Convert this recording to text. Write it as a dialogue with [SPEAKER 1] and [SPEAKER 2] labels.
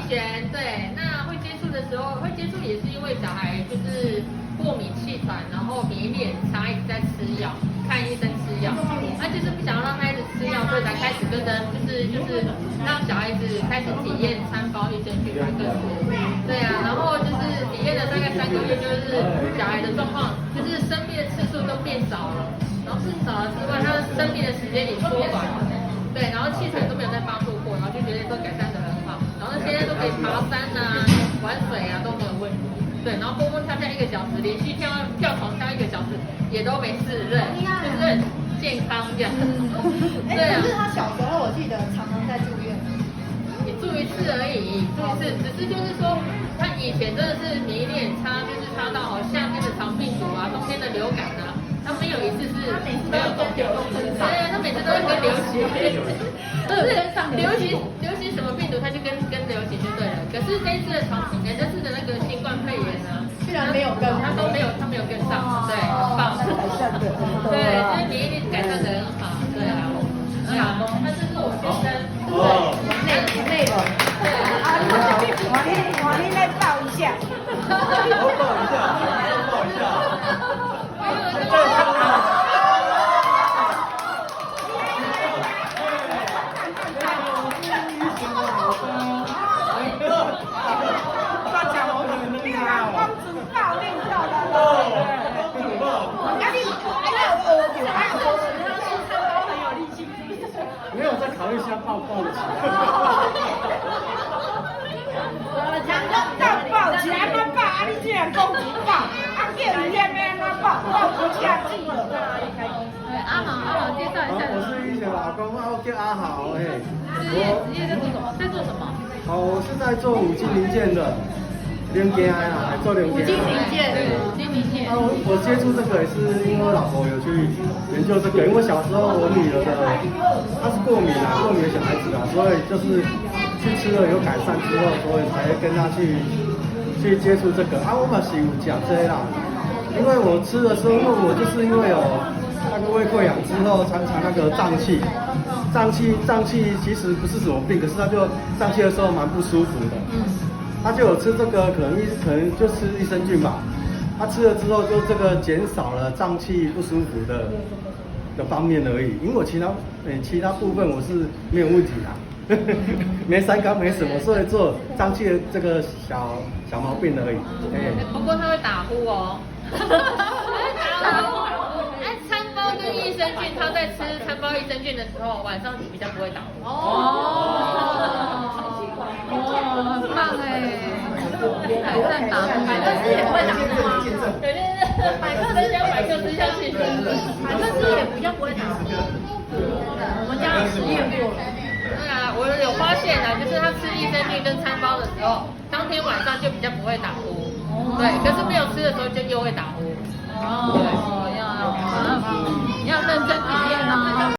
[SPEAKER 1] 前对，那会接触的时候，会接触也是因为小孩就是过敏气喘，然后免疫力很差，一直在吃药，看医生吃药，那就是不想让他一直吃药，所以才开始就是让小孩子开始体验餐包益生菌来个吃。对啊，然后就是体验了大概3个月，就是小孩的状况就是生病的次数都变少了，然后是少了之外，他的生病的时间也缩短了。对，然后气喘都没有再发作过，然后就觉得说改善的很好，然后现在都可以爬山啊、玩水啊都没有问题。对，然后蹦蹦跳跳1个小时，连续跳床跳1个小时也都没事，对，就是很健康这样。对啊。
[SPEAKER 2] 可是他小时候我记得常常在住院。
[SPEAKER 1] 也住1次而已，住1次，只是就是说他以前真的是免疫力很差，就是差到好夏天的肠病毒啊、冬天的流感啊。他没有一次是没有跟流动身上，对，他每次都是跟流行，就是流行什么病毒，他就跟流行就对了。可是这一次的这次的那个新冠肺炎呢，
[SPEAKER 2] 居然没有跟，
[SPEAKER 1] 他没有跟上，对，很棒，对，就是免疫力改善的很好，对啊，他这是我先生，
[SPEAKER 2] 内容，
[SPEAKER 1] 对，
[SPEAKER 2] 我你来抱一下，
[SPEAKER 3] 我抱一下。没有在考虑下抱抱的情况。
[SPEAKER 2] 抱起来那抱，啊你竟然讲不抱，啊叫你下面那抱，抱不下去了。
[SPEAKER 1] 阿豪，介绍一下。
[SPEAKER 3] 我是医学老公，我叫阿豪，嘿。
[SPEAKER 1] 职业在做什么？在做什么？
[SPEAKER 3] 我是在做五金零件的，零件啊，做零件。
[SPEAKER 2] 五金零件，
[SPEAKER 1] 对，五金零件。
[SPEAKER 3] 我接触这个也是因为我老婆有去研究这个，因为小时候我女儿她是过敏啊，过敏的小孩子啊，所以就是去吃了有改善之后，所以才跟她去接触这个啊。我嘛是有讲这啦，因为我吃的时候，我就是因为有那个胃溃疡之后，常常那个胀气其实不是什么病，可是他就胀气的时候蛮不舒服的。他就有吃这个，可能就吃益生菌吧。他吃了之后，就这个减少了胀气不舒服的方面而已。因为我其他部分我是没有问题的，没三高没什么，所以做胀气的这个小毛病而已。
[SPEAKER 1] 不过他会打呼哦。餐包跟益生菌，他在吃餐包益生菌的时候，晚上比较不会打呼。很棒哎！改善打呼，百克斯也不会打呼吗？对，百克斯加百克斯下去，百克斯也比较不会打呼。我们家实验过了。对啊，我有发现的，就是他吃益生菌跟餐包的时候，当天晚上就比较不会打呼。对，可是没有吃的时候就又会打呼。对，要认真体验哦。